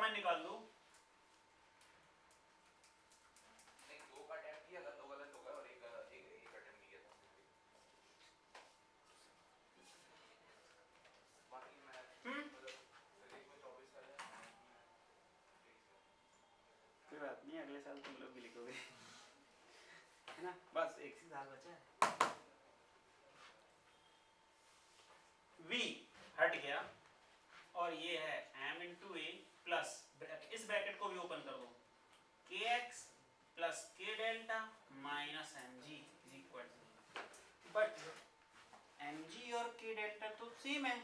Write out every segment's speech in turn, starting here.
Common निकाल दो। नहीं, 2 का अटेम्प्ट किया था, 2 गलत हो गया और एक अटेम्प्ट किया था। बाकी मैं मतलब फिजिक्स में 24 का है, कोई बात नहीं, अगले साल तुम लोग भी लिखोगे है ना, बस एक ही साल बचा है। v हट गया और ये है m इंटू ए प्लस, इस ब्रैकेट को भी ओपन कर दो, kx plus k delta minus mg is equal to, but mg और k डेल्टा तो सेम है,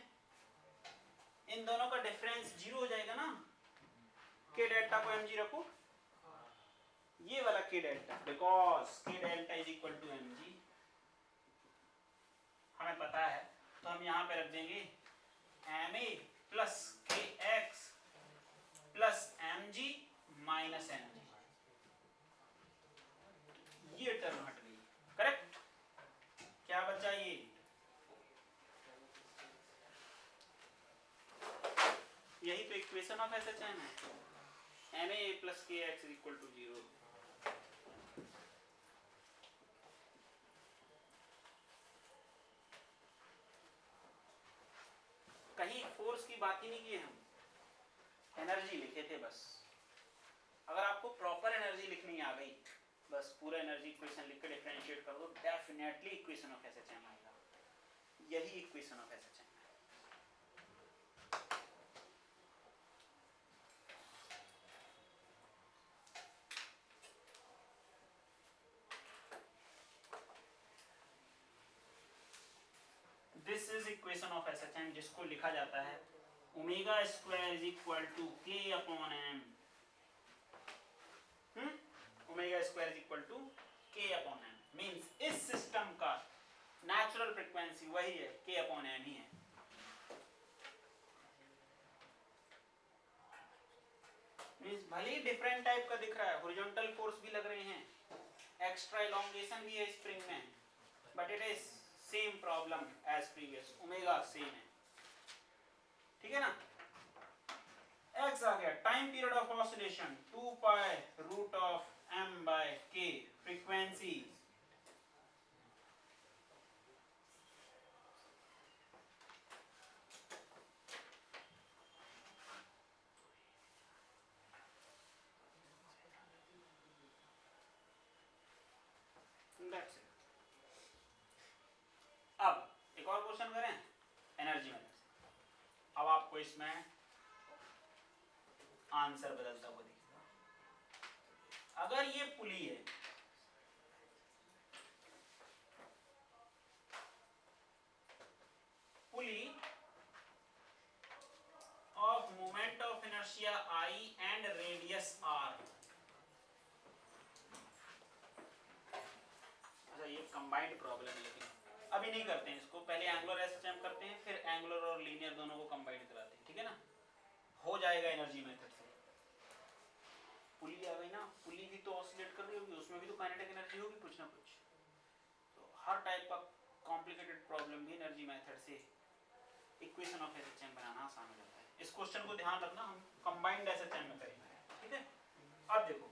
इन दोनों का डिफरेंस 0 हो जाएगा ना। k डेल्टा को mg रखो, ये वाला k delta, because k delta is equal to mg, हमें पता है, तो हम यहाँ पे रख देंगे ma plus kx plus mg minus mg, ये टर्म हट गई, करेक्ट। क्या बचा ये, यही तो इक्वेशन ऑफ SHM है, ma plus kx equal to 0। कहीं फोर्स की बात ही नहीं की हम, एनर्जी लिखे थे बस। अगर आपको प्रॉपर एनर्जी लिखनी आ गई, बस पूरा एनर्जी इक्वेशन लिख के डिफरेंशिएट कर दो, डेफिनेटली इक्वेशन ऑफ SHM आएगा, यही इक्वेशन ऑफ SHM है। This is equation of SHM, जिसको लिखा जाता है omega square is equal to k upon m, omega square is equal to k upon m, means इस सिस्टम का नेचुरल फ्रीक्वेंसी वही है, k अपॉन m ही है। मींस भले ही डिफरेंट टाइप का दिख रहा है, हॉरिजॉन्टल फोर्स भी लग रहे हैं, एक्स्ट्रा एलोंगेशन भी है स्प्रिंग में, but it is same problem as previous, omega same है, ठीक है ना। x आ गया, time period of oscillation 2 pi root of m by k, frequency that's it. अब एक और क्वेश्चन करें एनर्जी मेथड से, अब आपको इसमें आंसर बदलता हुआ दिखेगा। अगर ये पुली है, पुली of moment of inertia I and radius R, अच्छा ये कंबाइंड प्रॉब्लम है, लेकिन अभी नहीं करते हैं इसको, पहले एंगुलर SHM करते हैं, फिर एंगुलर और लीनियर दोनों को कंबाइंड कराते हैं, ठीक है ना, हो जाएगा एनर्जी मेथड से। पुली आ गई ना, पुली भी तो ऑसिलेट कर रही होगी, उसमें भी तो काइनेटिक एनर्जी होगी कुछ ना कुछ, तो हर टाइप का कॉम्प्लिकेटेड प्रॉब्लम भी एनर्जी मेथड से इक्वेशन ऑफ SHM बनाना आसान हो जाता है। इस क्वेश्चन को ध्यान रखना, हम कंबाइंड SHM में करेंगे, ठीक है। अब देखो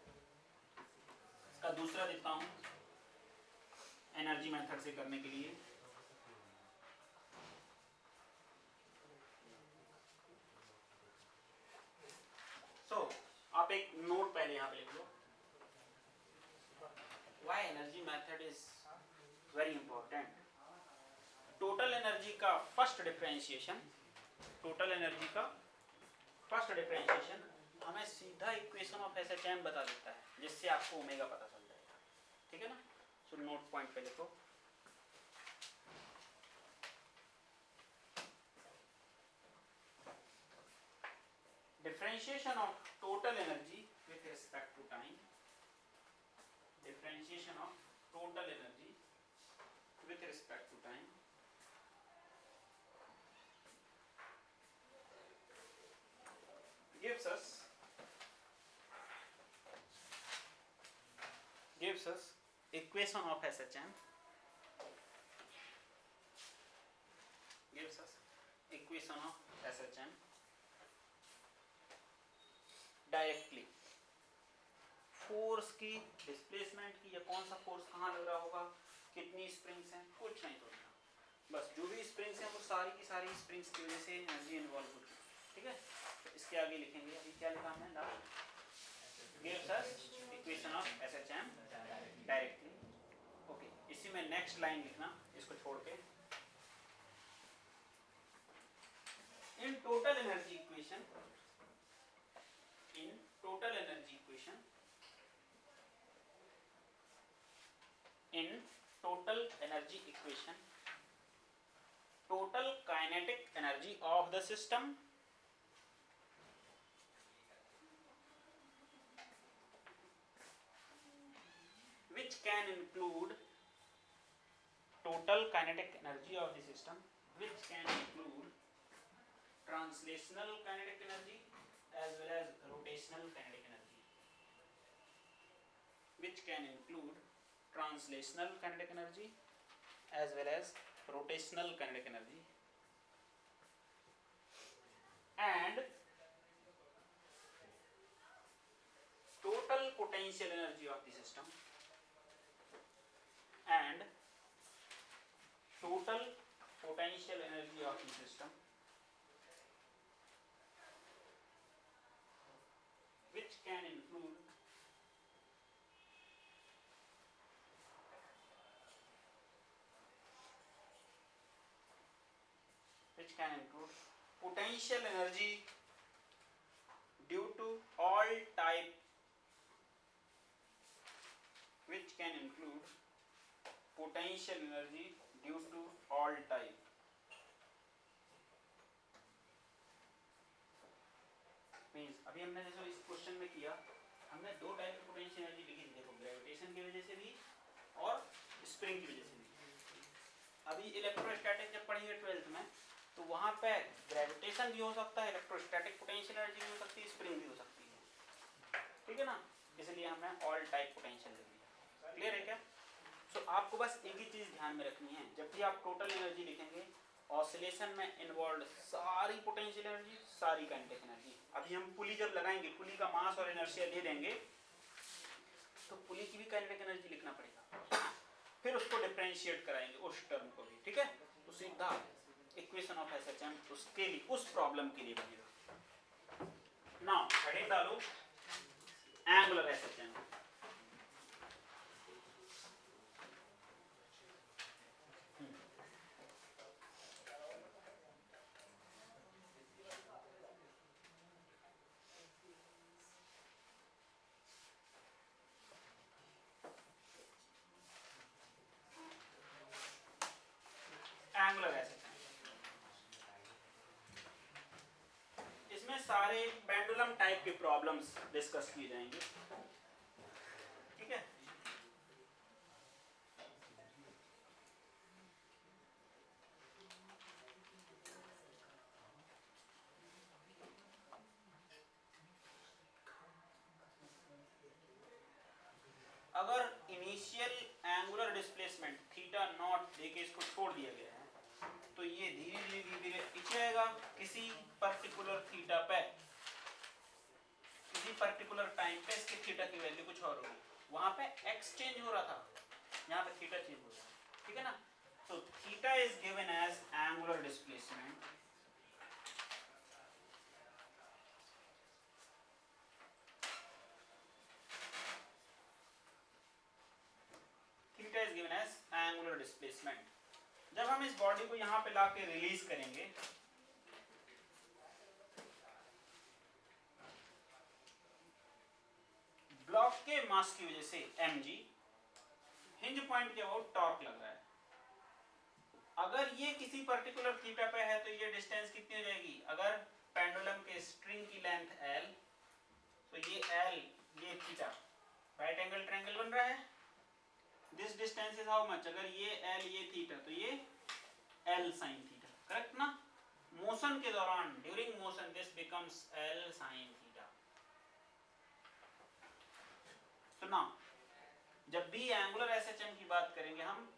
इसका दूसरा देता हूं एनर्जी मेथड से करने के लिए, आप एक नोट पहले यहाँ पे लिख लो, why energy method is very important. Total energy का फर्स्ट डिफरेंशिएशन, टोटल एनर्जी का फर्स्ट डिफरेंशिएशन हमें सीधा इक्वेशन ऑफ SHM बता देता है, जिससे आपको ओमेगा पता चल जाएगा, ठीक है ना। सो नोट पॉइंट पे लिखो, differentiation of total energy with respect to time, differentiation of total energy with respect to time gives us equation of SHM, gives us equation of SHM directly force की, displacement की, या कौन सा force कहाँ लग रहा होगा, कितनी स्प्रिंग्स हैं, कुछ नहीं सोचना। बस जो भी स्प्रिंग्स हैं वो सारी की सारी स्प्रिंग्स की वजह से एनर्जी इन्वॉल्व होती है, ठीक है। तो इसके आगे लिखेंगे, अभी क्या लिखा हमने, last gives us equation of SHM directly. Okay, इसी में नेक्स्ट लाइन लिखना, इसको छोड़ के, in total energy equation, in total energy equation, in total energy equation, total kinetic energy of the system which can include total kinetic energy of the system which can include translational kinetic energy as well as rotational kinetic energy, which can include translational kinetic energy as well as rotational kinetic energy, and total potential energy of the system, and total potential energy of the system which can include potential energy due to all type, which can include potential energy due to all type, means अभी हमने जैसे इस question में किया, हमने दो type की potential energy लिखी थी, देखो ग्रेविटेशन की वजह से भी और स्प्रिंग की वजह से भी। अभी इलेक्ट्रोस्टैटिक जब पढ़ेंगे 12th में, तो वहां पे ग्रेविटेशन भी हो सकता है, इलेक्ट्रोस्टैटिक पोटेंशियल एनर्जी भी हो सकती है, स्प्रिंग भी हो सकती है, ठीक है ना। इसलिए हमने ऑल टाइप पोटेंशियल लिख दिया। क्लियर है क्या? सो आपको बस एक ही चीज ध्यान में रखनी है, जब भी आप टोटल एनर्जी लिखेंगे, ऑसिलेशन में इन्वॉल्व सारी पोटेंशियल एनर्जी, सारी काइनेटिक एनर्जी। अभी हम पुली जब लगाएंगे, पुली का मास और इनर्शिया दे देंगे, तो पुली की भी काइनेटिक एनर्जी लिखना पड़ेगा, फिर उसको डिफरेंशिएट कराएंगे उस टर्म को भी, ठीक है। तो सीधा इक्वेशन ऑफ एसएचएम उसके लिए, उस प्रॉब्लम के लिए बनेगा। नाउ हेडिंग डालो एंगुलर एसएचएम। एंगुलर एसएचएम, इसमें सारे पेंडुलम टाइप के प्रॉब्लम्स डिस्कस किए जाएंगे, ठीक है। अगर initial angular displacement theta naught देके इसको छोड़ दिया गया है, तो ये धीरे धीरे धीरे पीछे आएगा किसी पर्टिकुलर थीटा पे, किसी पर्टिकुलर टाइम पे इसके थीटा की वैल्यू कुछ और होगी। वहां पे एक्स चेंज हो रहा था, यहाँ पे थीटा चेंज हो रहा है, ठीक है ना। तो theta is given as angular displacement, theta is given as angular displacement. जब हम इस बॉडी को यहाँ पे लाके रिलीज करेंगे, ब्लॉक के मास की वजह से mg, हिंज पॉइंट के अबाउट टॉर्क लग रहा है। अगर ये किसी पर्टिकुलर थीटा पे है, तो ये डिस्टेंस कितनी हो जाएगी, अगर पेंडुलम के स्ट्रिंग की लेंथ l, तो ये l, ये थीटा, राइट एंगल ट्रायंगल बन रहा है। This distance is how much, अगर ये l, ये थीटा, तो ये l sin थीटा, करेक्ट ना। मोशन के दौरान, during motion, this becomes l sin theta. तो ना, जब भी एंगुलर एसएचएम की बात करेंगे हम,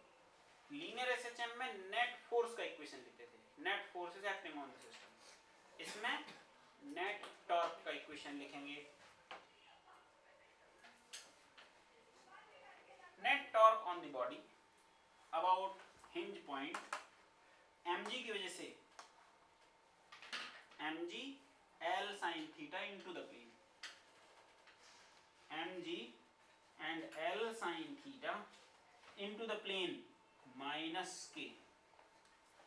लीनियर एसएचएम में नेट फोर्स का इक्वेशन लिखते थे, net force is acting on the system. इसमें नेट टॉर्क का इक्वेशन लिखेंगे, पॉइंट mg की वजह से mg l sin theta into the plane, mg and l sin theta into the plane minus k,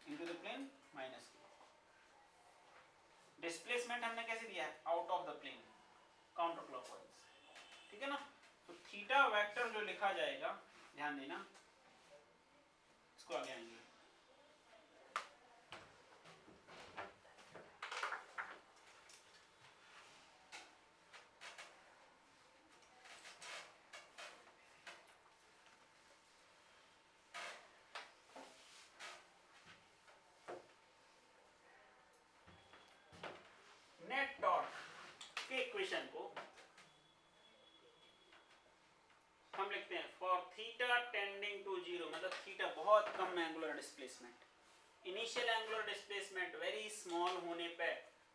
into the plane minus k. Displacement हमने कैसे दिया है, out of the plane, counter clockwise, ठीक है ना। तो थीटा वेक्टर जो लिखा जाएगा, ध्यान देना, इसको आगे आएंगे। नेट टॉर्क के इक्वेशन को हम लिखते हैं for theta tending to zero, मतलब थीटा बहुत कम angular displacement, initial angular displacement very small होने पे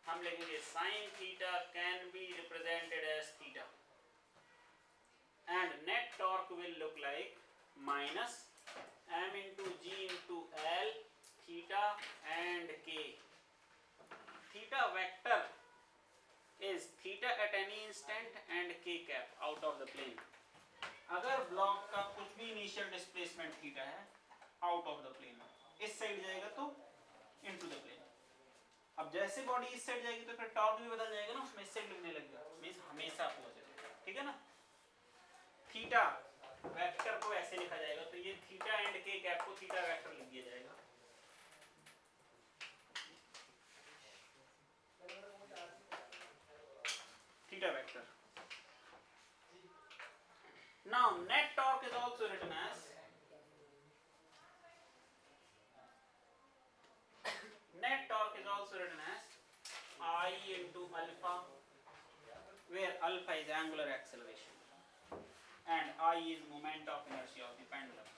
हम लिखेंगे sine theta can be represented as theta and net torque will look like minus m into g into l theta and k. Theta vector is theta at any instant and k cap out of the plane. अगर block का कुछ भी initial displacement theta है out of the plane, इस side जाएगा तो into the plane. अब जैसे बॉडी इस साइड जाएगी तो फिर टॉर्क भी बदल जाएगा ना, उसमें इस साइड लगने लगेगा, मींस हमेशा पॉजिटिव, ठीक है ना। थीटा वेक्टर को ऐसे लिखा जाएगा, तो ये थीटा एंड के कैप को थीटा वेक्टर लिख दिया जाएगा। Theta vector. Now net torque is also written as I into alpha, where alpha is angular acceleration and I is moment of inertia of the pendulum.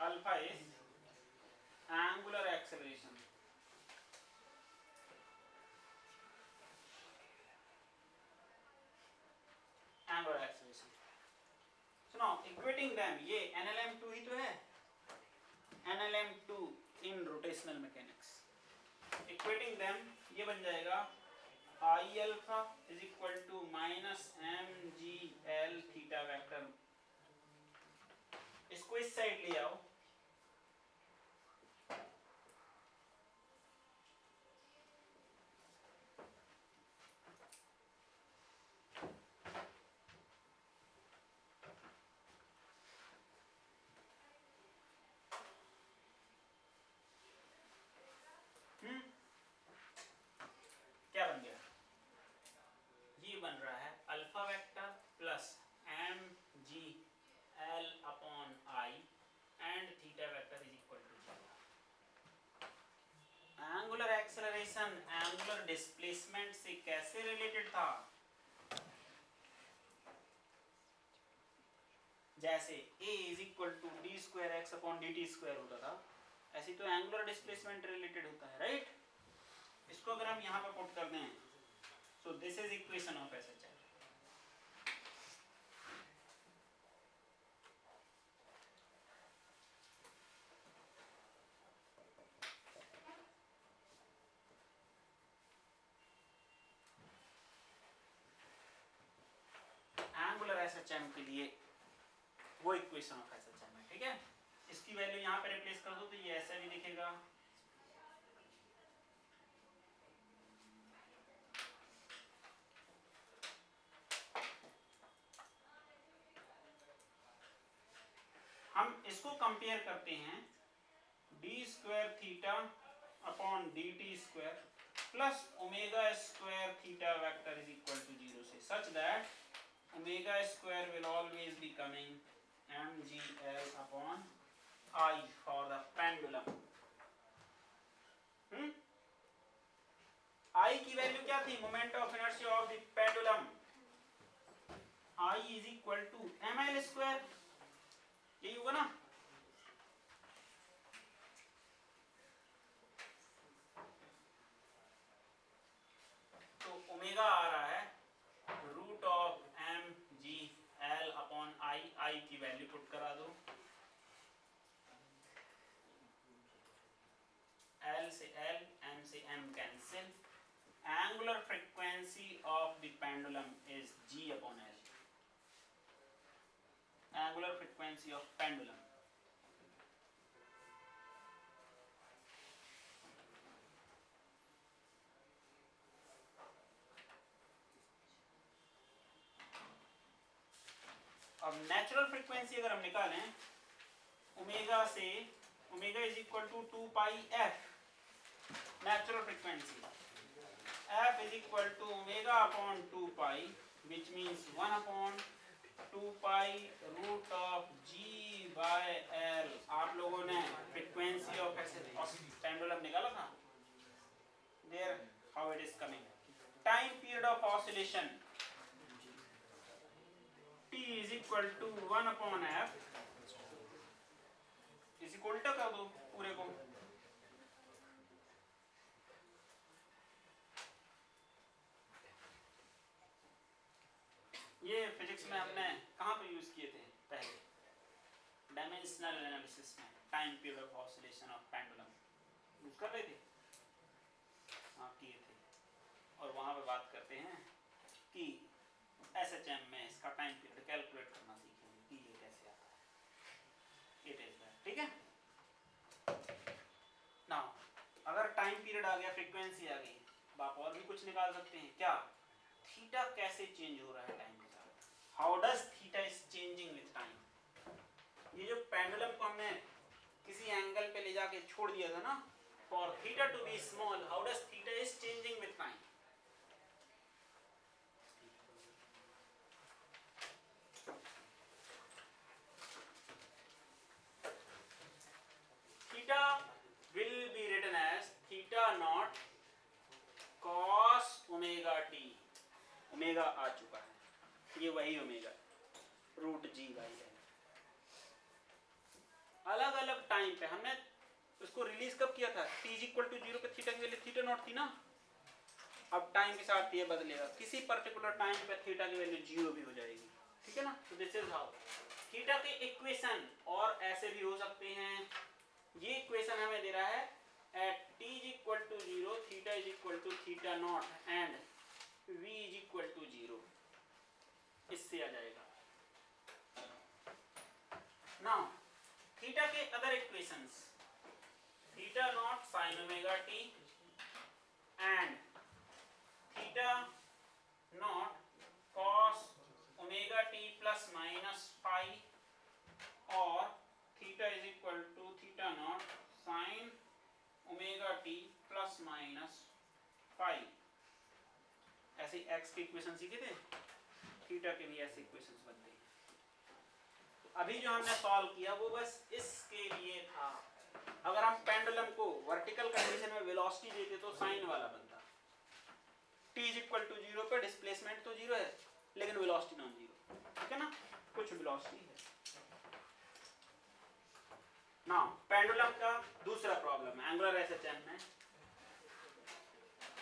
Alpha is angular acceleration so now equating them, ये NLM2 ही तो है, NLM2 in rotational mechanics, equating them ये बन जाएगा I alpha is equal to minus mgl theta vector। इसको इस side ले आओ, क्या बन गया, ये बन रहा है alpha vector plus m g l upon I and theta vector is equal to zero. Angular acceleration angular displacement से कैसे रिलेटेड था, जैसे a इज इक्वल टू d square x upon d t square होता था, ऐसे तो एंगुलर डिस्प्लेसमेंट रिलेटेड होता है, राइट। इसको अगर हम यहाँ पे पुट कर दें, so this is equation of SHR। Angular SHM के लिए वो इक्वेशन ऑफ SHM है, ठीक है। इसकी वैल्यू यहाँ पे रिप्लेस कर दो तो ये ऐसा भी दिखेगा, हम इसको कंपेयर करते हैं d square theta upon d t square plus omega square theta vector is equal to zero से, such that omega square will always be coming mgl upon I for the pendulum। I की value क्या थी, moment of inertia of the pendulum, I is equal to ml square, यही होगा ना। आई की value put करा दो, एल से एल, एम से m cancel, angular frequency of the pendulum is g upon l, angular frequency of pendulum. अब natural frequency अगर हम निकालें ओमेगा से, omega is equal to 2 pi f, नेचुरल फ्रीक्वेंसी f is equal to omega upon 2 pi, which means 1 upon 2 pi root of g by l। आप लोगों ने फ्रीक्वेंसी ऑफ पेंडुलम निकाला था, there how it is coming। Time period of oscillation t is equal to 1 upon f, इसी को उल्टा कर दो पूरे को, ये फिजिक्स में हमने कहाँ पे यूज किए थे पहले, डायमेंशनल एनालिसिस में, time period of oscillation of pendulum use कर रहे थे, हाँ किए थे। और वहाँ पे बात करते हैं कि एसएचएम में इसका टाइम पीरियड कैलकुलेट करना सीखेंगे कि ये कैसे आता है, इट इज दैट, ठीक है। नाउ अगर टाइम पीरियड आ गया, फ्रीक्वेंसी आ गई, अब आप और भी कुछ निकाल सकते हैं, क्या थीटा कैसे चेंज हो रहा है टाइम के साथ, how does theta is changing with time. ये जो पेंडुलम को हमने किसी एंगल पे ले जाके छोड़ दिया था ना, for theta to be small, how does theta is changing with time. Theta will be written as theta naught cos omega t, omega आ चुका है, ये वही omega root g by l. अलग अलग टाइम पे हमने उसको रिलीज कब किया था, t इज इक्वल टू 0 पे थीटा की वैल्यू थीटा नॉट थी ना, अब टाइम के साथ ये बदलेगा, किसी पर्टिकुलर टाइम पे थीटा की वैल्यू 0 भी हो जाएगी, ठीक है ना। तो दिस इज हाउ थीटा के इक्वेशन, और ऐसे भी हो सकते हैं, ये इक्वेशन हमें दे रहा है at t is equal to 0 theta is equal to theta naught and v is equal to 0, इससे आ जाएगा। now theta के other equations, theta naught sin omega t and theta naught cos omega t plus minus phi, और theta is equal to theta naught sin omega T plus minus five, ऐसे x के equation सीखे थे, theta के भी ऐसे equations बनते हैं। अभी जो हमने सॉल्व किया वो बस इसके लिए था, अगर हम पेंडुलम को वर्टिकल कंडीशन में वेलोसिटी देते तो साइन वाला बनता, t इज इक्वल टू 0 पे डिस्प्लेसमेंट तो 0 है लेकिन वेलोसिटी नॉन 0, ठीक है ना, कुछ वेलोसिटी है। नाउ पेंडुलम का दूसरा प्रॉब्लम है एंगुलर एसएचएम में,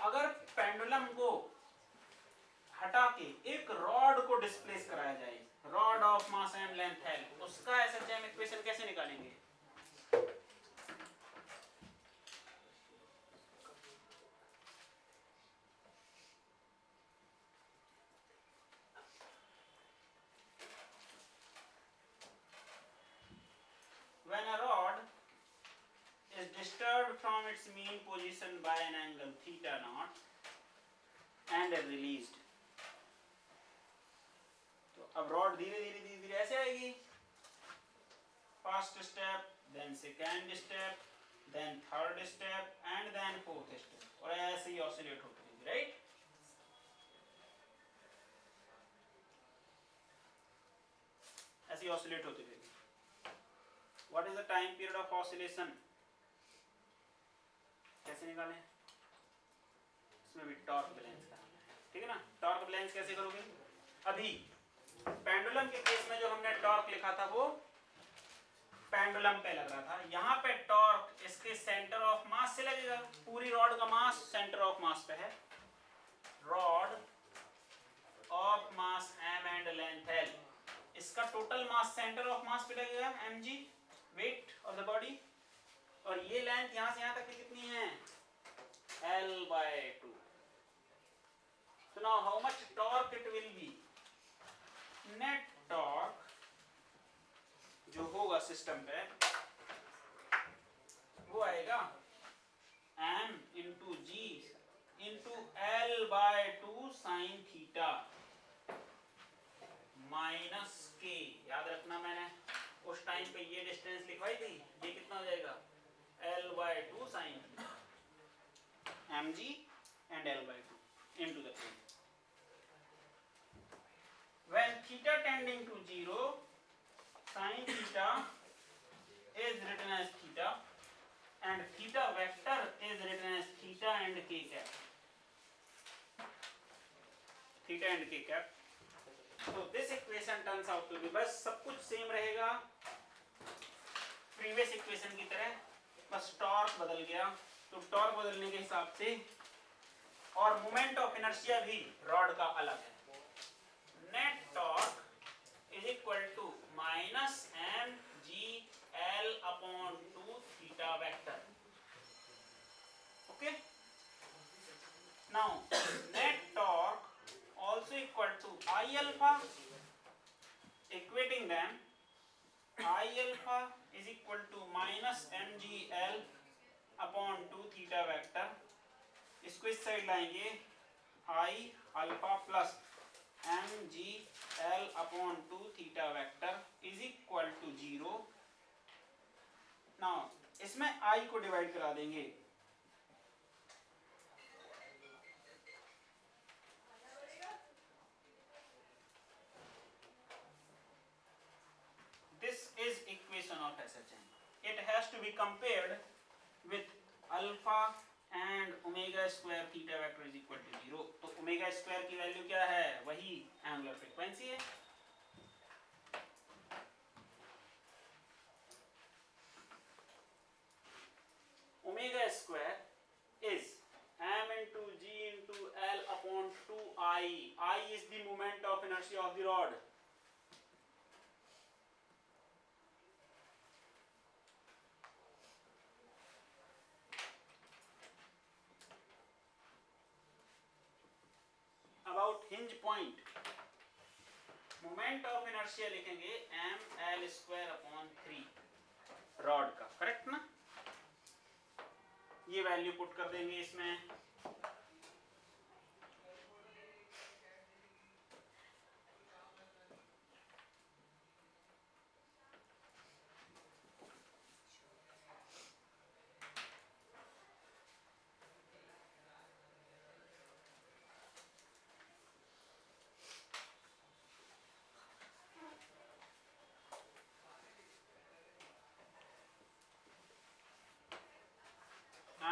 अगर पेंडुलम को हटा के एक रॉड को डिस्प्लेस कराया जाए, rod of mass m length l, उसका एसएचएम इक्वेशन कैसे निकालेंगे। When a rod is disturbed from its mean position by an angle theta naught and released, तो अब रॉड धीरे धीरे धीरे धीरे ऐसे आएगी, first step, then second step, then third step and then fourth step, और ऐसे ही ऑसिलेट होती रहेगी, राइट। ऐसे ही ऑसिलेट होती रहेगी। What is the time period of oscillation, कैसे निकालें, इसमें भी टॉर्क बैलेंस कराना है, ठीक है ना। टॉर्क बैलेंस कैसे करोगे, अभी पेंडुलम के केस में जो हमने टॉर्क लिखा था वो पेंडुलम पे लग रहा था, यहाँ पे टॉर्क इसके सेंटर ऑफ मास से लगेगा, पूरी रॉड का मास सेंटर ऑफ मास पे है, rod of mass m and length l इसका total mass centre of mass पे लगेगा mg weight of the body, और ये लेंथ यहां से यहां तक की कितनी है L/2. So now how much torque it will be? Net torque जो होगा सिस्टम पे वो आएगा m into g into L/2 sine theta minus के। याद रखना मैंने उस टाइम पे ये डिस्टेंस लिखवाई थी, ये कितना हो जाएगा L/2 sine theta, mg and L/2 into the plane. When theta tending to 0, sin theta is written as theta and theta vector is written as theta and k cap. Theta and k cap. So this equation turns out to be, बस सब कुछ same रहेगा previous equation की तरह, बस torque बदल गया। तो टॉर्क बदलने के हिसाब से और मोमेंट ऑफ इनर्शिया भी रॉड का अलग है। Net torque is equal to minus m g l upon 2 theta vector. Okay, now net torque also equal to I alpha, equating them, I alpha is equal to minus mgl upon 2 theta vector। इसको इस side लाएंगे I alpha plus mgl upon 2 theta vector is equal to 0। now इसमें I को divide करा देंगे, this is equation of SHM. It has to be compared with alpha and omega square theta vector is equal to 0। तो omega square की value क्या है, वही angular frequency है। omega square is m into g into L upon 2I। I is the moment of inertia of the rod। about hinge point, moment of inertia लिखेंगे ml square upon 3 rod का, correct ना। ये value put कर देंगे इसमें,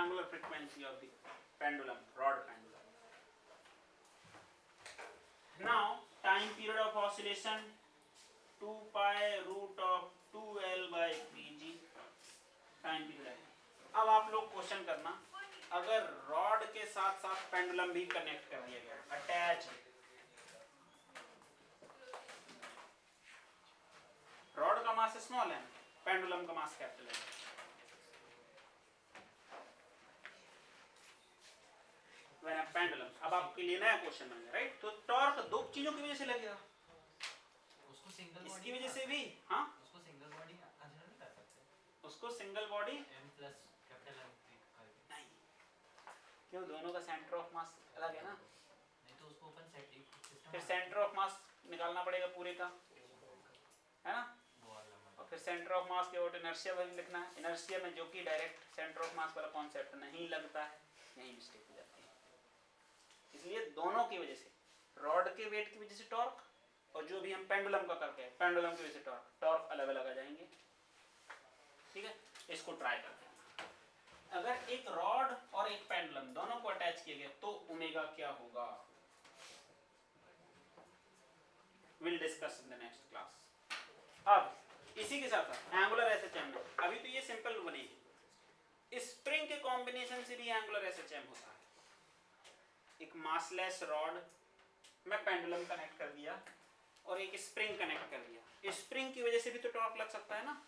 angular frequency of the pendulum, rod pendulum। now time period of oscillation 2 pi root of 2L by 3g time period है। अब आप लोग क्वेश्चन करना, अगर रॉड के साथ साथ पेंडुलम भी कनेक्ट कर दिया गया, अटैच, रॉड का मास स्मॉल है, पेंडुलम का मास कैपिटल है। पेंडुलम, अब आपके लिए नया क्वेश्चन बनेगा, राइट। तो टॉर्क दो चीजों की वजह से लगेगा, उसको सिंगल इसकी वजह से भी, हाँ उसको सिंगल बॉडी कंसीडर नहीं कर सकते, उसको single body m plus capital M करके नहीं, क्यों, दोनों का सेंटर ऑफ मास अलग है ना। नहीं तो उसको ओपन सेट सिस्टम, फिर सेंटर ऑफ मास निकालना पड़ेगा पूरे का, है ना। वो वाला और फिर सेंटर ऑफ मास के और इनर्शिया भी लिखना है, इनर्शिया में जो कि डायरेक्ट सेंटर ऑफ मास वाला कॉन्सेप्ट नहीं लगता है, यही मिस्टेक हो जाती है। इसलिए दोनों की वजह से, रॉड के वेट की वजह से टॉर्क, और जो भी हम पेंडुलम का करके पेंडुलम की वजह से टॉर्क, टॉर्क अलग अलग आ जाएंगे, ठीक है। इसको ट्राई करते हैं, अगर एक रॉड और एक पेंडुलम दोनों को अटैच किया गया तो ओमेगा क्या होगा, will discuss in the next class. अब इसी के साथ एंगुलर एसएचएम में, अभी तो ये सिंपल बनेगी, स्प्रिंग के कॉम्बिनेशन से भी एंगुलर एसएचएम होता है। एक मासलेस रॉड में पेंडुलम कनेक्ट कर दिया, और एक स्प्रिंग कनेक्ट कर दिया, स्प्रिंग की वजह से भी तो टॉर्क लग सकता है ना,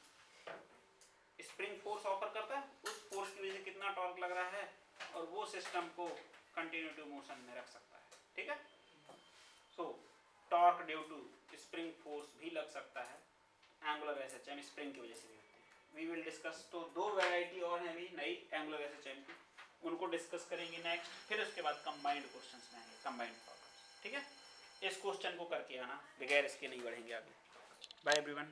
स्प्रिंग फोर्स ऑफर करता है, उस फोर्स की वजह से कितना टॉर्क लग रहा है और वो सिस्टम को कंटिन्यूटी मोशन में रख सकता है, ठीक है। So torque due to spring force भी लग सकता है, एंगुलर एसएचएम स्प्रिंग की वजह से भी होते हैं। वी विल डिस्कस, तो दो वैरायटी और हैं अभी नई एंगुलर एसएचएम की, उनको डिस्कस करेंगे नेक्स्ट, फिर उसके बाद कंबाइंड क्वेश्चंस में आएंगे, कंबाइंड प्रॉब्लम्स, ठीक है। इस क्वेश्चन को करके आना, बगैर इसके नहीं बढ़ेंगे आगे। Bye everyone.